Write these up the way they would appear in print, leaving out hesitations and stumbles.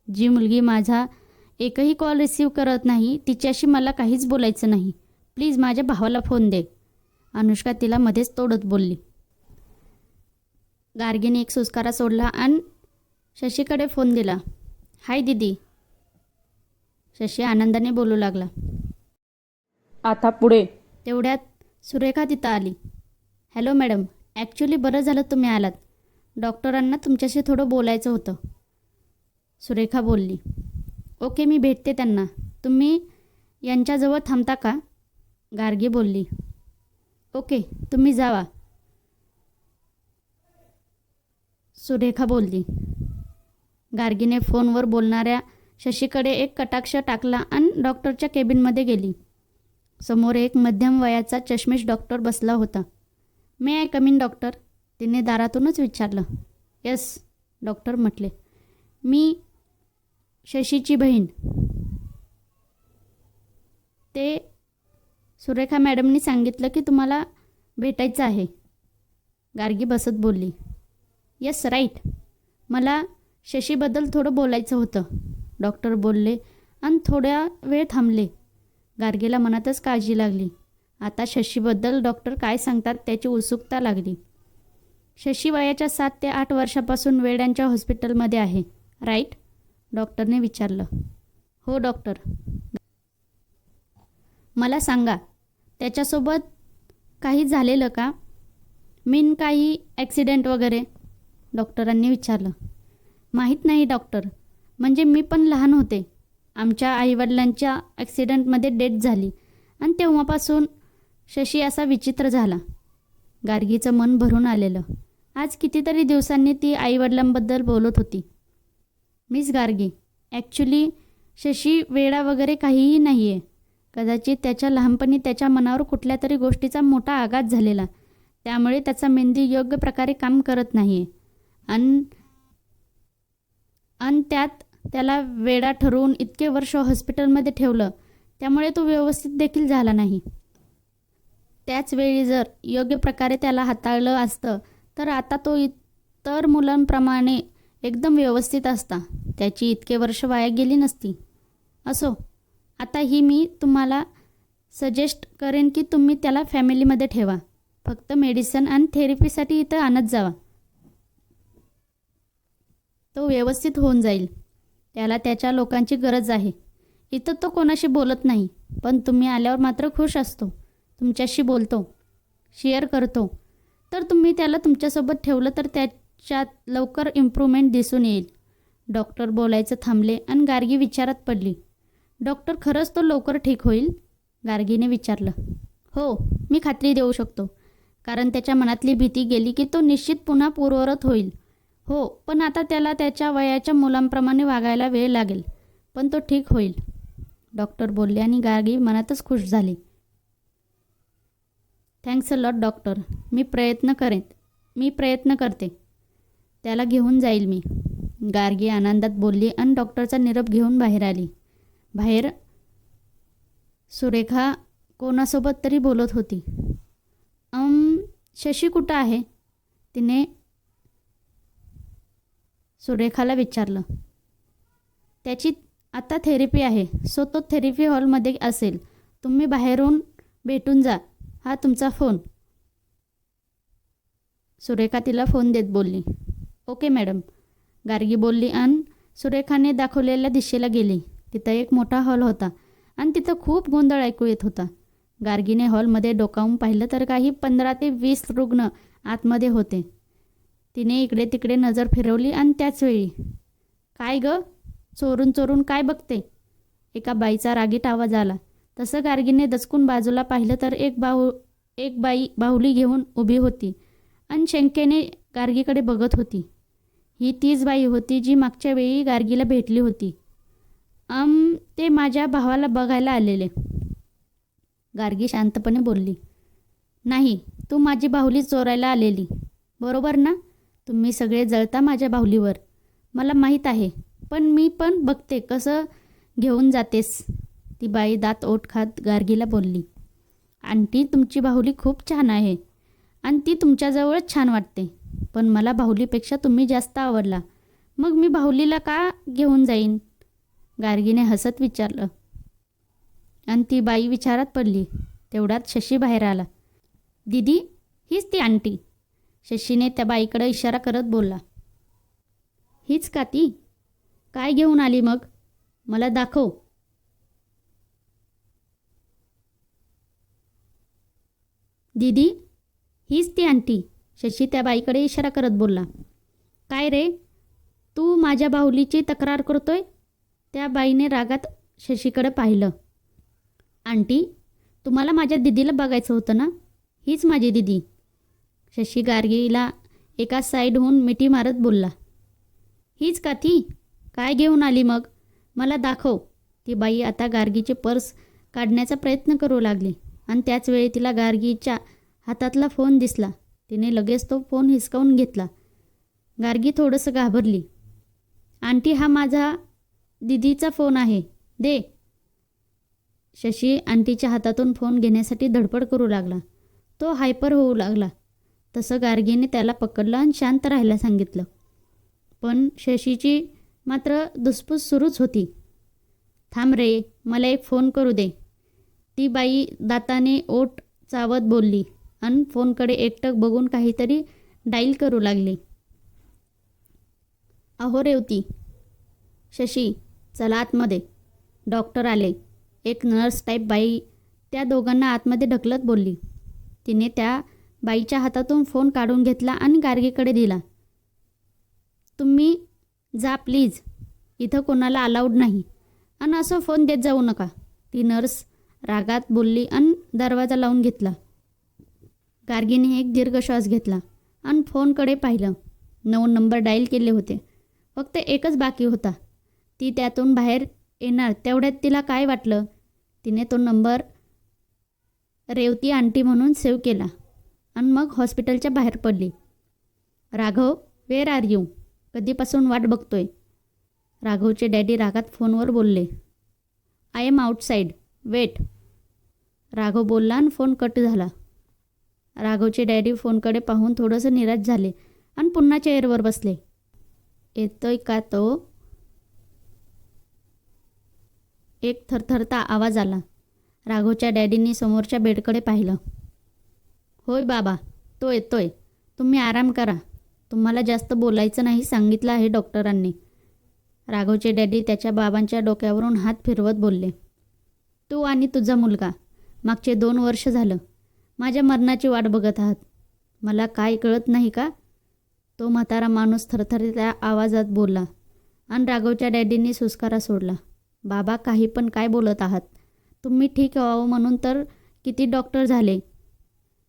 जी मुलगी माझा एकही कॉल रिसीव करत नाही तिच्याशी मला काहीच बोलायचं नाही. प्लीज माझ्या भावाला फोन दे. अनुष्का तिला मध्येच तोडत बोलली. गार्गीने एक सुस्कारा सोडला आणि शशीकडे फोन दिला. हाय दीदी. शशी आनंदाने बोलू लागला. आता पुढे. तेवढ्यात सुरेखा तिथं आली. हॅलो मॅडम, ॲक्च्युली बरं झालं तुम्ही आलात. डॉक्टरांना तुमच्याशी थोडं बोलायचं होतं. सुरेखा बोलली. ओके, मी भेटते त्यांना. तुम्ही यांच्याजवळ थांबता का? गार्गी बोलली. ओके, तुम्ही जावा. सुरेखा बोलली. गार्गीने फोनवर बोलणाऱ्या शशीकडे एक कटाक्ष टाकला आणि डॉक्टरच्या केबिनमध्ये गेली. समोर एक मध्यम वयाचा चष्मेश डॉक्टर बसला होता. मे आय कम इन डॉक्टर? तिने दारातूनच विचारलं. येस, डॉक्टर म्हटले. मी शशीची बहीण. ते सुरेखा मॅडमनी सांगितलं की तुम्हाला भेटायचं आहे. गार्गी बसत बोलली. येस राईट, मला शशीबद्दल थोडं बोलायचं होतं, डॉक्टर बोलले आणि थोड्या वेळ थांबले. गार्गीला मनातच काळजी लागली. आता शशीबद्दल डॉक्टर काय सांगतात त्याची उत्सुकता लागली. शशी वयाच्या 7 ते 8 वर्षापासून वेड्यांच्या हॉस्पिटलमध्ये आहे, राईट? डॉक्टरने विचारलं. हो डॉक्टर. मला सांगा, त्याच्यासोबत काही झालेलं का? काही ॲक्सिडेंट वगैरे? डॉक्टरांनी विचारलं. माहीत नाही डॉक्टर, म्हणजे मी पण लहान होते. आमच्या आईवडिलांच्या ॲक्सिडेंटमध्ये डेथ झाली आणि तेव्हापासून शशी असा विचित्र झाला. गार्गीचं मन भरून आलेलं. आज कितीतरी दिवसांनी ती आईवडिलांबद्दल बोलत होती. मिस गार्गी, ॲक्च्युली शशी वेडा वगैरे काहीही नाही आहे. कदाचित त्याच्या लहानपणी त्याच्या मनावर कुठल्या तरी गोष्टीचा मोठा आघात झालेला, त्यामुळे त्याचा मेंदू योग्य प्रकारे काम करत नाही आहे आणि त्यात त्याला वेडा ठरवून इतके वर्ष हॉस्पिटलमध्ये ठेवलं, त्यामुळे तो व्यवस्थित देखील झाला नाही. त्याचवेळी जर योग्य प्रकारे त्याला हाताळलं असतं तर आता तो इतर मुलांप्रमाणे एकदम व्यवस्थित असता. त्याची इतके वर्ष वाया गेली नसती. असो, आता मी तुम्हाला सजेस्ट करेन की तुम्ही त्याला फॅमिलीमध्ये ठेवा. फक्त मेडिसिन आणि थेरपीसाठी इथं आणत जावा. तो व्यवस्थित होऊन जाईल. त्याला त्याच्या लोकांची गरज आहे. इथं तो कोणाशी बोलत नाही, पण तुम्ही आल्यावर मात्र खुश असतो. तुमच्याशी बोलतो, शेअर करतो. तर तुम्ही त्याला तुमच्यासोबत ठेवलं तर त्याच्यात लवकर इम्प्रूव्हमेंट दिसून येईल. डॉक्टर बोलायचं थांबले आणि गार्गी विचारात पडली. डॉक्टर, खरंच तो लवकर ठीक होईल? गार्गीने विचारलं. हो, मी खात्री देऊ शकतो, कारण त्याच्या मनातली भीती गेली की तो निश्चित पुन्हा पूर्ववत होईल. हो, पण आता त्याला त्याच्या वयाच्या मुलांप्रमाणे वागायला वेळ लागेल, पण तो ठीक होईल, डॉक्टर बोलले आणि गार्गी मनातच खुश झाली. Thanks a lot doctor. मी प्रयत्न करते. त्याला घेऊन जाईल मी, गार्गी आनंदात बोलली आणि डॉक्टरचा निरोप घेऊन बाहेर आली. बाहेर सुरेखा कोणासोबत तरी बोलत होती. शशी कुठं आहे? तिने सुरेखाला विचारलं. त्याची आता थेरपी आहे, सो तो थेरपी हॉलमध्ये असेल. तुम्ही बाहेरून भेटून जा. हा तुमचा फोन. सुरेखा तिला फोन देत बोलली. ओके मॅडम, गार्गी बोलली आणि सुरेखाने दाखवलेल्या दिशेला गेली. तिथं एक मोठा हॉल होता आणि तिथं खूप गोंधळ ऐकू येत होता. गार्गीने हॉलमध्ये डोकावून पाहिलं तर काही 15 ते 20 रुग्ण आतमध्ये होते. तिने इकडे तिकडे नजर फिरवली आणि त्याचवेळी, काय ग, चोरून चोरून काय बघते? एका बाईचा रागीट आवाज आला. तसं गार्गीने दचकून बाजूला पाहिलं तर एक बाई बाहुली घेऊन उभी होती आणि शंकेने गार्गीकडे बघत होती. ही तीच बाई होती जी मागच्या वेळी गार्गीला भेटली होती. ते माझ्या भावाला बघायला आलेले. गार्गी शांतपणे बोलली. नाही, तू माझी बाहुली चोरायला आलेली, बरोबर ना? तुम्ही सगळे जळता माझ्या बाहुलीवर, मला माहीत आहे, पण मी पण बघते कसं घेऊन जातेस. ती बाई दात ओठ खात गार्गीला बोलली. आंटी, तुमची बाहुली खूप छान आहे आणि ती तुमच्याजवळच छान वाटते, पण मला बाहुलीपेक्षा तुम्ही जास्त आवडला. मग मी बाहुलीला का घेऊन जाईन? गार्गीने हसत विचारलं. आणि ती बाई विचारात पडली. तेवढ्यात शशी बाहेर आला. दीदी, हीच ती आंटी. शशीने त्या बाईकडे इशारा करत बोलला. हीच का ती? काय घेऊन आली मग? मला दाखव. दीदी, हीच ती आंटी. शशी त्या बाईकडे इशारा करत बोलला. काय रे, तू माझ्या बाहुलीची तक्रार करतोय? त्या बाईने रागात शशीकडे पाहिलं. आंटी, तुम्हाला माझ्या दीदीला बघायचं होतं ना? हीच माझी दीदी. शशी गार्गीला एका साईडहून मिठी मारत बोलला. हीच का ती? काय घेऊन आली मग? मला दाखव. ती बाई आता गार्गीचे पर्स काढण्याचा प्रयत्न करू लागली आणि त्याच वेळी तिला गार्गीच्या हातातला फोन दिसला. तिने लगेच तो फोन हिसकावून घेतला. गार्गी थोडंसं घाबरली. आंटी, हा माझा दीदीचा फोन आहे, दे. शशी आंटीच्या हातातून फोन घेण्यासाठी धडपड करू लागला. तो हायपर होऊ लागला. तसं गार्गीने त्याला पकडलं आणि शांत राहायला सांगितलं. पण शशीची मात्र धुसफूस सुरूच होती. थांब रे, मला एक फोन करू दे. ती बाई दाताने ओठ चावत बोलली आणि फोनकडे एकटक बघून काहीतरी डाईल करू लागली. अहो रेवती. शशी, चला आतमध्ये. डॉक्टर आले. एक नर्स टाईप बाई त्या दोघांना आतमध्ये ढकलत बोलली. तिने त्या बाईच्या हातातून फोन काढून घेतला आणि गार्गीकडे दिला. तुम्ही जा प्लीज. इथं कोणाला अलाउड नाही आणि असं फोन देत जाऊ नका. ती नर्स रागात बोलली आणि दरवाजा लावून घेतला. गार्गीने एक दीर्घ श्वास घेतला आणि फोनकडे पाहिलं. 9 नंबर डायल केले होते. फक्त एकच बाकी होता. ती त्यातून बाहेर येणार तेवढ्यात तिला काय वाटलं, तिने तो नंबर रेवती आंटी म्हणून सेव्ह केला आणि मग हॉस्पिटलच्या बाहेर पडली. Raghav, where are you? कधीपासून वाट बघतोय? राघवचे डॅडी रागात फोनवर बोलले. I am outside, wait. Raghav बोलला आणि फोन कट झाला. राघवचे डॅडी फोनकडे पाहून थोडंसं निराश झाले आणि पुन्हा चेअरवर बसले. येतोय का तो? एक थरथरता आवाज आला. राघवच्या डॅडींनी समोरच्या बेडकडे पाहिलं. होय बाबा, तो येतोय. तुम्ही आराम करा. तुम्हाला जास्त बोलायचं नाही सांगितलं आहे डॉक्टरांनी. राघवचे डॅडी त्याच्या बाबांच्या डोक्यावरून हात फिरवत बोलले. तू आणि तुझा मुलगा मागचे 2 वर्ष झालं माझ्या मरणाची वाट बघत आहात. मला काय कळत नाही का? तो म्हातारा माणूस थरथरत्या आवाजात बोलला आणि राघवच्या डॅडींनी सुस्कारा सोडला. बाबा, काही पण काय बोलत आहात? तुम्ही ठीक व्हावं म्हणून तर किती डॉक्टर झाले,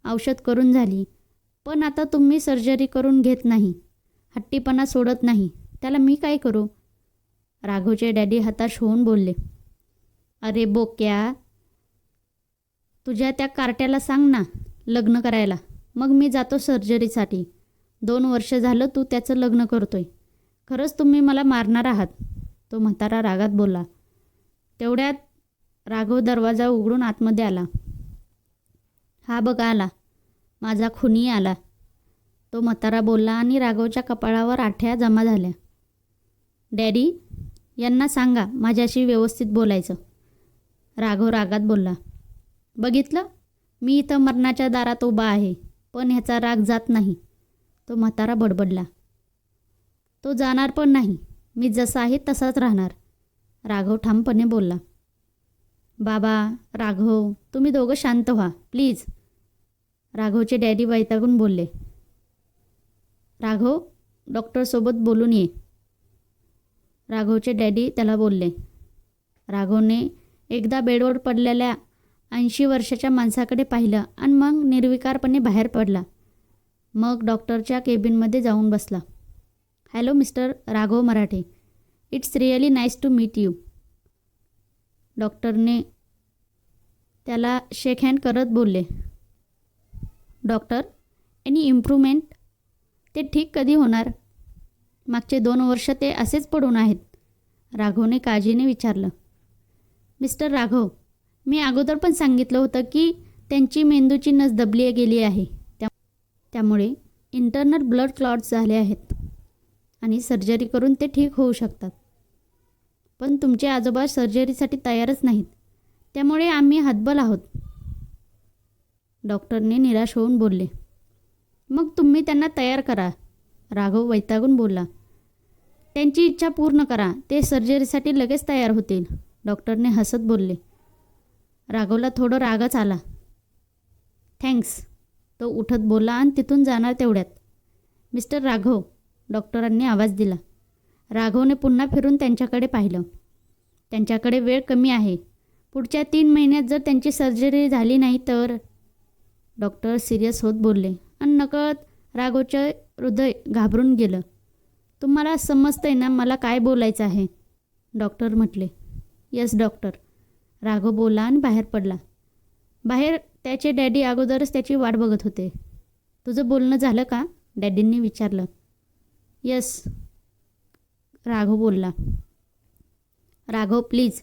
औषध करून झाली, पण आता तुम्ही सर्जरी करून घेत नाही, हट्टीपणा सोडत नाही. त्याला मी काय करू? राघवचे डॅडी हताश होऊन बोलले. अरे बोक्या, तुझ्या त्या कार्ट्याला सांग ना लग्न करायला, मग मी जातो सर्जरीसाठी. 2 वर्ष झालं तू त्याचं लग्न करतोय. खरंच तुम्ही मला मारणार आहात, तो म्हातारा रागात बोलला. तेवढ्यात राघव दरवाजा उघडून आतमध्ये आला. हा बघ आला, माझा खुनी आला, तो म्हातारा बोलला आणि राघवच्या कपाळावर आठ्या जमा झाल्या. डॅडी, यांना सांगा माझ्याशी व्यवस्थित बोलायचं, राघव रागात बोलला. बघितलं, मी इथं मरणाच्या दारात उभा आहे, पण ह्याचा राग जात नाही, तो म्हातारा बडबडला. तो जाणार पण नाही, मी जसा आहे तसाच राहणार, राघव ठामपणे बोलला. बाबा, राघव, तुम्ही दोघं शांत व्हा प्लीज, राघवचे डॅडी वैतागून बोलले. राघव, डॉक्टरसोबत बोलून ये, राघवचे डॅडी त्याला बोलले. राघवने एकदा बेडवर पडलेल्या 80 वर्षाच्या माणसाकडे पाहिलं आणि मग निर्विकारपणे बाहेर पडला. मग डॉक्टरच्या केबिनमध्ये जाऊन बसला. Hello mister Raghav Marathe, it's really nice to meet you. डॉक्टरने त्याला शेक हँड करत बोलले. Doctor, any improvement? ते ठीक कधी होणार? मागचे 2 वर्ष ते असेच पडून आहेत, राघवने काळजीने विचारलं. मिस्टर राघव, मी अगोदर पण सांगितलं होतं की त्यांची मेंदूची नस दबली गेली आहे, त्यामुळे इंटरनल ब्लड क्लॉट्स झाले आहेत. आणि सर्जरी करून ते ठीक होऊ शकतात. पण तुमचे आजोबा सर्जरीसाठी तयारच नाहीत, त्यामुळे आम्ही हतबल आहोत. डॉक्टरने निराश होऊन बोलले. मग तुम्ही त्यांना तयार करा, राघव वैतागून बोलला. त्यांची इच्छा पूर्ण करा, ते सर्जरीसाठी लगेच तयार होतील, डॉक्टरने हसत बोलले. राघवला थोडं रागच आला. थँक्स, तो उठत बोलला आणि तिथून जाणार तेवढ्यात. मिस्टर राघव, डॉक्टरांनी आवाज दिला. राघवने पुन्हा फिरून त्यांच्याकडे पाहिलं. त्यांच्याकडे वेळ कमी आहे. पुढच्या 3 महिन्यात जर त्यांची सर्जरी झाली नाही तर, डॉक्टर सिरियस होत बोलले आणि नकळत राघवचे हृदय घाबरून गेलं. तुम्हाला समजतंय ना मला काय बोलायचं आहे, डॉक्टर म्हटले. येस डॉक्टर, राघव बोलला आणि बाहेर पडला. बाहेर त्याचे डॅडी अगोदरच त्याची वाट बघत होते. तुझं बोलणं झालं का, डॅडींनी विचारलं. येस, राघव बोलला. राघव प्लीज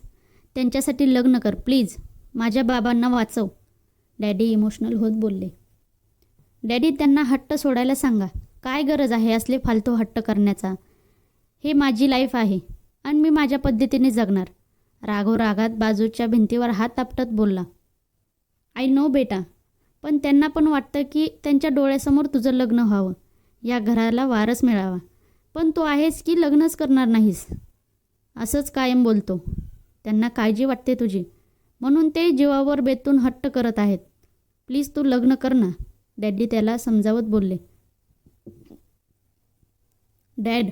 त्यांच्यासाठी लग्न कर, प्लीज माझ्या बाबांना वाचव, डॅडी इमोशनल होत बोलले. डॅडी त्यांना हट्ट सोडायला सांगा, काय गरज आहे असले फालतू हट्ट करण्याचा. हे माझी लाईफ आहे आणि मी माझ्या पद्धतीने जगणार, राघव रागात बाजूच्या भिंतीवर हात आपटत बोलला. आय नो बेटा, पण त्यांना पण वाटतं की त्यांच्या डोळ्यासमोर तुझं लग्न व्हावं, या घराला वारस मिळावा. पण तू आहेस की लग्नच करणार नाहीस, असंच कायम बोलतो. त्यांना काळजी वाटते तुझी, म्हणून ते जीवावर बेतून हट्ट करत आहेत. प्लीज तू लग्न कर ना, डॅडी त्याला समजावत बोलले. डॅड,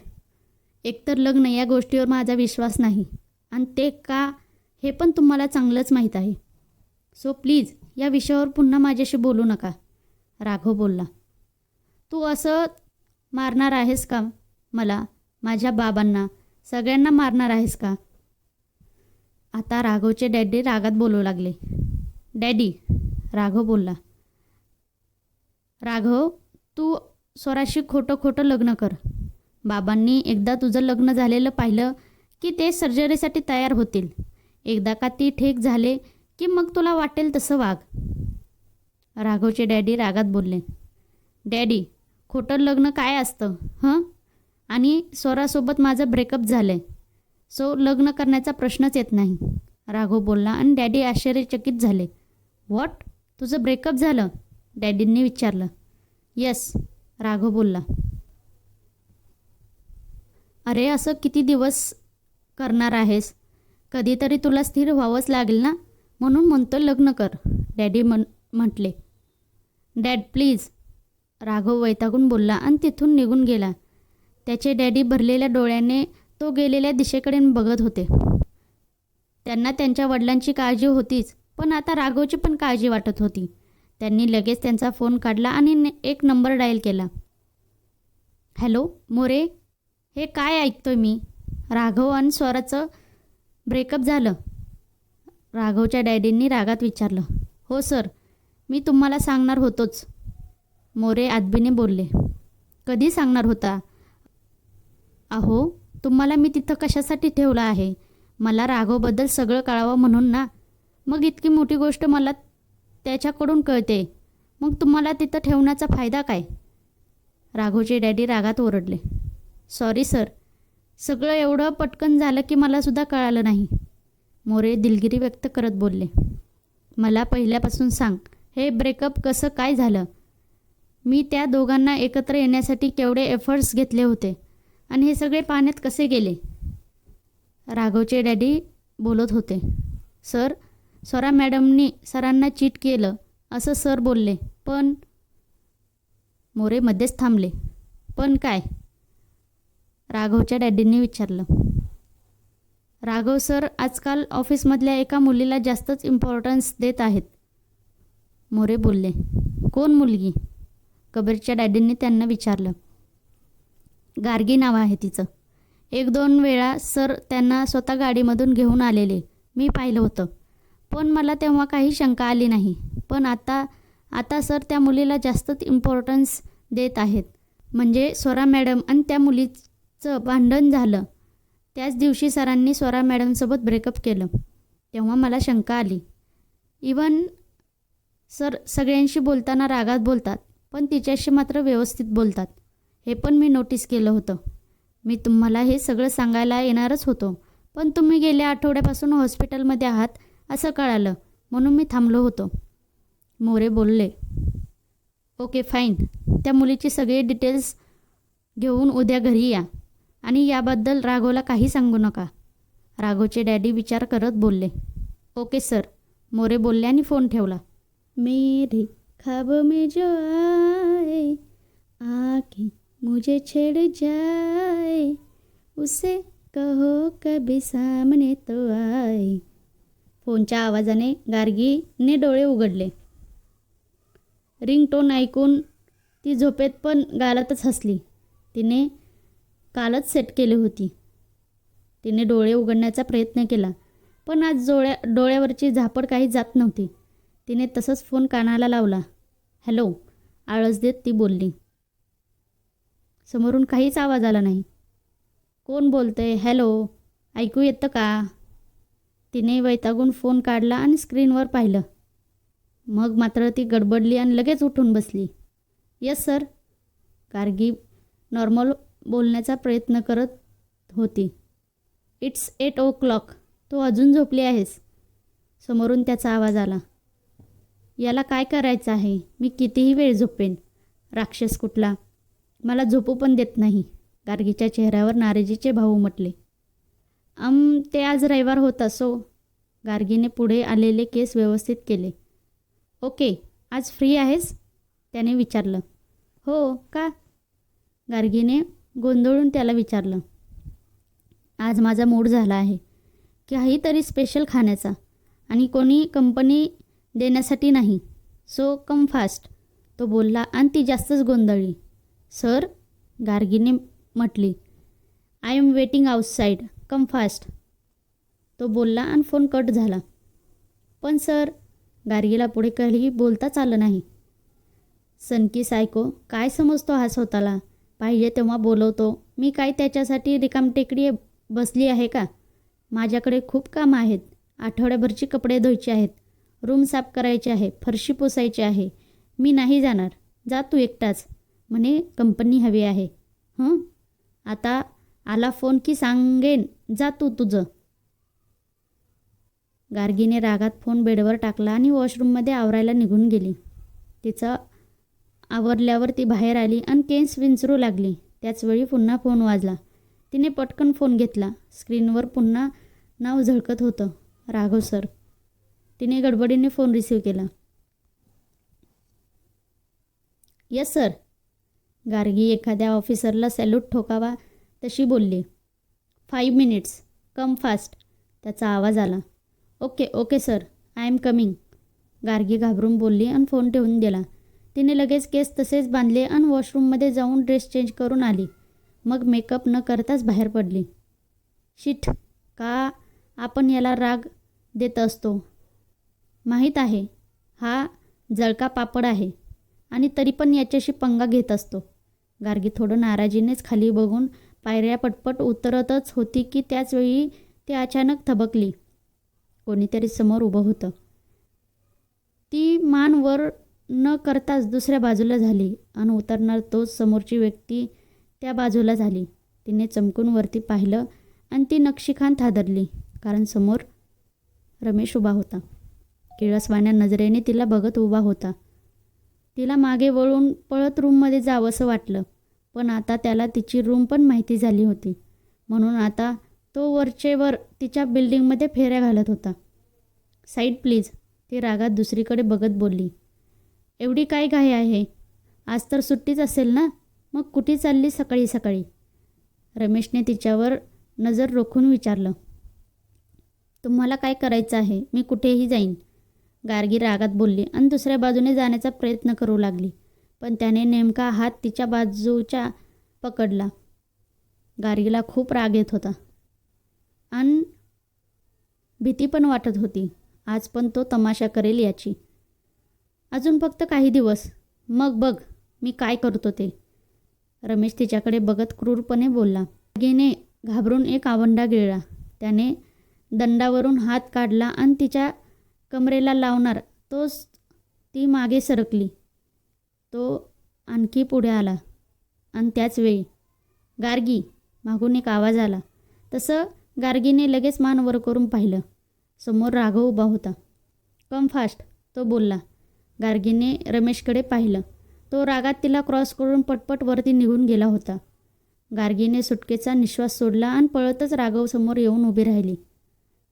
एकतर लग्न या गोष्टीवर माझा विश्वास नाही आणि ते का हे पण तुम्हाला चांगलंच माहीत आहे. सो प्लीज या विषयावर पुन्हा माझ्याशी बोलू नका, राघव बोलला. तू असं मारणार आहेस का मला, माझ्या बाबांना, सगळ्यांना मारणार आहेस का. आता राघवचे डॅडी रागात बोलू लागले. डॅडी, राघव बोलला. राघव, तू स्वराशी खोटं खोटं लग्न कर. बाबांनी एकदा तुझं लग्न झालेलं पाहिलं की ते सर्जरीसाठी तयार होतील. एकदा का ती ठीक झाले की मग तुला वाटेल तसं वाग, राघवचे डॅडी रागात बोलले. डॅडी, खोटं लग्न काय असतं हं, आणि स्वरासोबत माझं ब्रेकअप झालं आहे, सो लग्न करण्याचा प्रश्नच येत नाही, राघव बोलला आणि डॅडी आश्चर्यचकित झाले. व्हॉट, तुझं ब्रेकअप झालं, डॅडींनी विचारलं. येस, राघव बोलला. अरे असं किती दिवस करणार आहेस, कधीतरी तुला स्थिर व्हावंच लागेल ना, म्हणून म्हणतो लग्न कर, डॅडी म्हटले. डॅड प्लीज, राघव वैतागून बोलला आणि तिथून निघून गेला. त्याचे डॅडी भरलेल्या डोळ्याने तो गेलेल्या दिशेकडे बघत होते. त्यांना त्यांच्या वडिलांची काळजी होतीच, पण आता राघवची पण काळजी वाटत होती. त्यांनी लगेच त्यांचा फोन काढला आणि एक नंबर डायल केला. हॅलो मोरे, हे काय ऐकतोय मी, राघव आणि स्वराचं ब्रेकअप झालं, राघवच्या डॅडींनी रागात विचारलं. हो सर, मी तुम्हाला सांगणार होतोच, मोरे आदबीने बोलले. कधी सांगणार होता. अहो तुम्हाला मी तिथं कशासाठी ठेवलं आहे, मला राघवबद्दल सगळं कळावं म्हणून ना. मग इतकी मोठी गोष्ट मला त्याच्याकडून कळते, मग तुम्हाला तिथं ठेवण्याचा फायदा काय, राघवचे डॅडी रागात ओरडले. सॉरी सर, सगळं एवढं पटकन झालं की मलासुद्धा कळालं नाही, मोरे दिलगिरी व्यक्त करत बोलले. मला पहिल्यापासून सांग, हे ब्रेकअप कसं काय झालं. मी त्या दोघांना एकत्र येण्यासाठी केवढे एफर्ट्स घेतले होते आणि हे सगळे पाण्यात कसे गेले, राघवचे डॅडी बोलत होते. सर, स्वरा मॅडमनी सरांना चीट केलं असं सर बोलले, पण मोरे मध्येच थांबले. पण काय, राघवच्या डॅडींनी विचारलं. राघव सर आजकाल ऑफिसमधल्या एका मुलीला जास्तच इम्पॉर्टन्स देत आहेत, मोरे बोलले. कोण मुलगी, कबीरच्या डॅडींनी त्यांना विचारलं. गार्गी नाव आहे तिचं. 1-2 वेळा सर त्यांना स्वतः गाडीमधून घेऊन आलेले मी पाहिलं होतं, पण मला तेव्हा काही शंका आली नाही. पण आता सर त्या मुलीला जास्तच इम्पॉर्टन्स देत आहेत. म्हणजे स्वरा मॅडम आणि त्या मुलीचं भांडण झालं त्याच दिवशी सरांनी स्वरा मॅडमसोबत ब्रेकअप केलं, तेव्हा मला शंका आली. इवन सर सगळ्यांशी बोलताना रागात बोलतात, पण तिच्याशी मात्र व्यवस्थित बोलतात, हे पण मी नोटीस केलं होतं. मी तुम्हाला हे सगळं सांगायला येणारच होतो, पण तुम्ही गेल्या आठवड्यापासून हॉस्पिटलमध्ये आहात असं कळालं, म्हणून मी थांबलो होतो. मोरे बोलले. Okay fine. त्या मुलीची सगळी डिटेल्स घेऊन उद्या घरी या आणि याबद्दल राघवला काही सांगू नका. राघवचे डॅडी विचार करत बोलले. ओके सर, मोरे बोलले आणि फोन ठेवला. मेरे ख्वाब में जो आए आके मुझे छेड़ जाए उसे कहो कभी सामने तो आए. फोनच्या आवाजाने गार्गीने डोळे उघडले. रिंगटोन ऐकून ती झोपेत पण गालातच हसली. तिने कालच सेट केली होती. तिने डोळे उघडण्याचा प्रयत्न केला, पण आज डोळ्यावरची झापड काही जात नव्हती. तिने तसंच फोन कानाला लावला. हॅलो, आळस देत ती बोलली. समोरून काहीच आवाज आला नाही. कोण बोलतंय? हॅलो, ऐकू येतं का? तिने वैतागून फोन काढला आणि स्क्रीनवर पाहिलं. मग मात्र ती गडबडली आणि लगेच उठून बसली. Yes sir. गार्गी नॉर्मल बोलण्याचा प्रयत्न करत होती. It's 8 o'clock. तू अजून झोपली आहेस? समोरून त्याचा आवाज आला. याला काय करायचं आहे? मी कितीही वेळ झोपेन. राक्षस कुठला, मला झोपू पण देत नाही. गार्गीच्या चेहऱ्यावर नाराजीचे भाव उमटले. ते आज रविवार होता सो. गार्गीने पुढे आलेले केस व्यवस्थित केले. ओके, आज फ्री आहेस? त्याने विचारलं. हो का? गार्गीने गोंधळून त्याला विचारलं. आज माझा मूड झाला आहे काहीतरी स्पेशल खाण्याचा, आणि कोणी कंपनी देण्यासाठी नाही. So come fast. तो बोलला आणि ती जास्तच गोंधळली. सर, गार्गीने म्हटली. I am waiting outside. Come fast. तो बोलला आणि फोन कट झाला. पण सर, गार्गीला पुढे काही बोलताच आलं नाही. सनकी सायको, काय समजतो हा स्वतःला? पाहिजे तेव्हा बोलवतो. मी काय त्याच्यासाठी रिकामटेकडी बसली आहे का? माझ्याकडे खूप कामं आहेत. आठवड्याभरची कपडे धुवायचे आहेत, रूम साफ करायचे आहे, फरशी पुसायची आहे. मी नाही जाणार. जा तू एकटाच. म्हणे कंपनी हवी आहे. आता आला फोन की सांगेन. जा तू तुझं. गार्गीने रागात फोन बेडवर टाकला आणि वॉशरूममध्ये आवरायला निघून गेली. तिचं आवरल्यावर ती बाहेर आली आणि केस विंचरू लागली. त्याचवेळी पुन्हा फोन वाजला. तिने पटकन फोन घेतला. स्क्रीनवर पुन्हा नाव झळकत होतं. राघव सर. तिने गडबडीने फोन रिसीव केला. Yes sir. गार्गी एखाद्या ऑफिसरला सॅल्यूट ठोकावा तशी बोलली. 5 minutes. Come fast. त्याचा आवाज आला. Okay sir, I am coming. Gargi घाबरून बोलली आणि फोन ठेवून दिला. तिने लगेच केस तसेच बांधले आणि वॉशरूममध्ये जाऊन ड्रेस चेंज करून आली. मग मेकअप न करताच बाहेर पडली. शिट, का आपण याला राग देत असतो? माहीत आहे हा जळका पापड आहे आणि तरी पण याच्याशी पंगा घेत असतो. गार्गी थोडं नाराजीनेच खाली बघून पायऱ्या पटपट उतरतच होती की त्याचवेळी ती अचानक थबकली. कोणीतरी समोर उभं होतं. ती मान वर न करताच दुसऱ्या बाजूला झाली आणि उतरणार तोच समोरची व्यक्ती त्या बाजूला झाली. तिने चमकून वरती पाहिलं आणि ती नक्षीखान हादरली, कारण समोर रमेश उभा होता. किळसवाण्या नजरेने तिला बघत उभा होता. तिला मागे वळून पळत रूममध्ये जावंसं वाटलं, पण आता त्याला तिची रूम पण माहिती झाली होती, म्हणून आता तो वरचेवर तिच्या बिल्डिंगमध्ये फेऱ्या घालत होता. Side please. ती रागात दुसरीकडे बघत बोलली. एवढी काय घाई आहे? आज तर सुट्टीच असेल ना? मग कुठे चालली सकाळी सकाळी? रमेशने तिच्यावर नजर रोखून विचारलं. तुम्हाला काय करायचं आहे? मी कुठेही जाईन. गार्गी रागात बोलली आणि दुसऱ्या बाजूने जाण्याचा प्रयत्न करू लागली, पण त्याने नेमका हात तिच्या बाजूच्या पकडला. गार्गीला खूप राग येत होता आणि भीती पण वाटत होती. आज पण तो तमाशा करेल याची. अजून फक्त काही दिवस, मग बघ मी काय करतो ते. रमेश तिच्याकडे बघत क्रूरपणे बोलला. गार्गीने घाबरून एक आवंडा गिळला. त्याने दंडावरून हात काढला आणि तिच्या कमरेला लावणार तोच ती मागे सरकली. तो आणखी पुढे आला आणि त्याच वेळी गार्गी, मागून एक आवाज आला. तसं गार्गीने लगेच मान वर करून पाहिलं. समोर राघव उभा होता. कम फास्ट, तो बोलला. गार्गीने रमेशकडे पाहिलं. तो रागात तिला क्रॉस करून पटपट वरती निघून गेला होता. गार्गीने सुटकेचा निश्वास सोडला आणि पळतच राघव समोर येऊन उभी राहिली.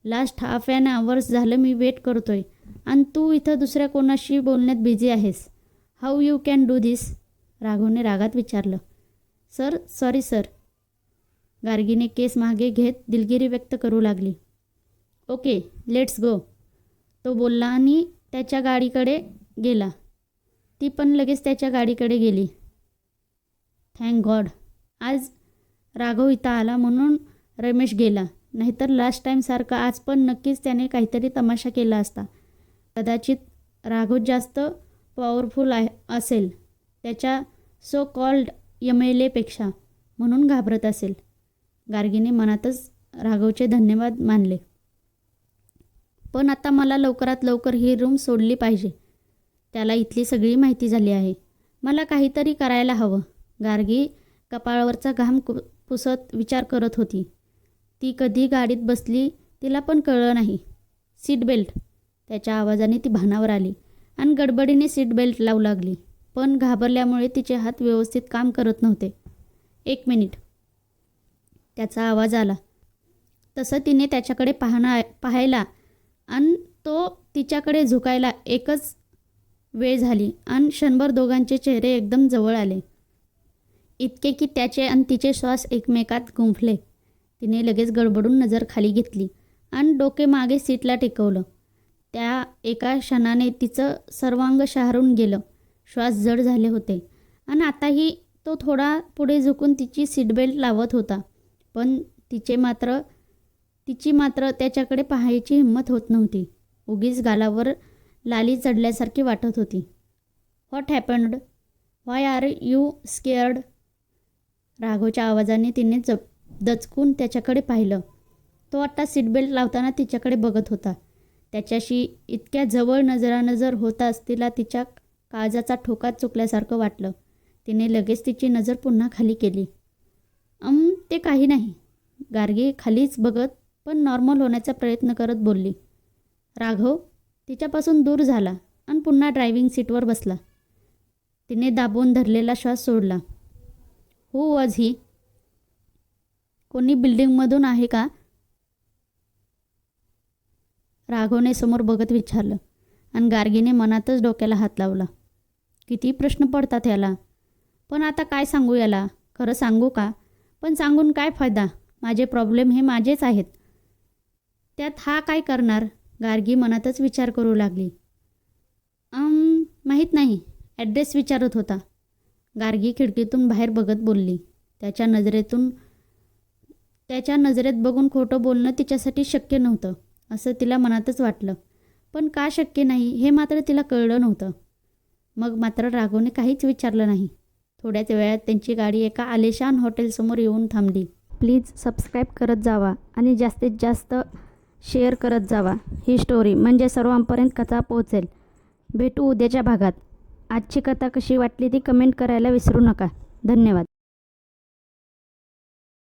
लास्ट हाफ ॲन आवर्स झालं मी वेट करतोय आणि तू इथं दुसऱ्या कोणाशी बोलण्यात बिझी आहेस. How you can do this? राघवने रागात विचारलं. Sir, sorry sir. गार्गीने केस मागे घेत दिलगिरी व्यक्त करू लागली. ओके, लेट्स गो, तो बोलला आणि त्याच्या गाडीकडे गेला. ती पण लगेच त्याच्या गाडीकडे गेली. थँक गॉड आज राघव इथं आला म्हणून रमेश गेला, नाहीतर लास्ट टाईमसारखं आज पण नक्कीच त्याने काहीतरी तमाशा केला असता. कदाचित राघव जास्त पॉवरफुल असेल त्याच्या सो कॉल्ड MLAपेक्षा, म्हणून घाबरत असेल. गार्गीने मनातच राघवचे धन्यवाद मानले. पण आता मला लवकरात लवकर ही रूम सोडली पाहिजे. त्याला इथली सगळी माहिती झाली आहे. मला काहीतरी करायला हवं. गार्गी कपाळावरचा घाम पुसत विचार करत होती. ती कधी गाडीत बसली तिला पण कळलं नाही. सीट बेल्ट, त्याच्या आवाजाने ती भानावर आली आणि गडबडीने सीट बेल्ट लावू लागली. पण घाबरल्यामुळे तिचे हात व्यवस्थित काम करत नव्हते. 1 मिनिट, त्याचा आवाज आला. तसं तिने त्याच्याकडे पाहायला आणि तो तिच्याकडे झुकायला एकच वेळ झाली आणि क्षणभर दोघांचे चेहरे एकदम जवळ आले. इतके की त्याचे आणि तिचे श्वास एकमेकात गुंफले. तिने लगेच गडबडून नजर खाली घेतली आणि डोके मागे सीटला टेकवलं. त्या एका क्षणाने तिचं सर्वांग शहारून गेलं. श्वास जड झाले होते आणि आताही तो थोडा पुढे झुकून तिची सीटबेल्ट लावत होता. पण तिची मात्र त्याच्याकडे पाहायची हिंमत होत नव्हती. उगीच गालावर लाली चढल्यासारखी वाटत होती. What happened? Why are you scared? राघवच्या आवाजाने तिने दचकून त्याच्याकडे पाहिलं. तो आता सीटबेल्ट लावताना तिच्याकडे बघत होता. त्याच्याशी इतक्या जवळ नजरानजर होताच तिला तिच्या काळजाचा ठोका चुकल्यासारखं वाटलं. तिने लगेच तिची नजर पुन्हा खाली केली. ते काही नाही. गार्गी खालीच बघत पण नॉर्मल होण्याचा प्रयत्न करत बोलली. राघव तिच्यापासून दूर झाला आणि पुन्हा ड्रायव्हिंग सीटवर बसला. तिने दाबून धरलेला श्वास सोडला. Who was he? कोणी बिल्डिंगमधून आहे का? राघवने समोर बघत विचारलं आणि गार्गीने मनातच डोक्याला हात लावला. किती प्रश्न पडतात याला. पण आता काय सांगू याला? खरं सांगू का? पण सांगून काय फायदा? माझे प्रॉब्लेम हे माझेच आहेत. त्यात हा काय करणार? गार्गी मनातच विचार करू लागली. माहीत नाही. ॲड्रेस विचारत होता. गार्गी खिडकीतून बाहेर बघत बोलली. त्याच्या नजरेत बघून खोटं बोलणं तिच्यासाठी शक्य नव्हतं असं तिला मनातच वाटलं. पण का शक्य नाही हे मात्र तिला कळलं नव्हतं. मग मात्र राघवने काहीच विचारलं नाही. थोड्याच वेळात त्यांची गाडी एका आलिशान हॉटेलसमोर येऊन थांबली. प्लीज सबस्क्राईब करत जावा आणि जास्तीत जास्त शेअर करत जावा. ही स्टोरी म्हणजे सर्वांपर्यंत कथा पोहोचेल. भेटू उद्याच्या भागात. आजची कथा कशी वाटली ती कमेंट करायला विसरू नका. धन्यवाद.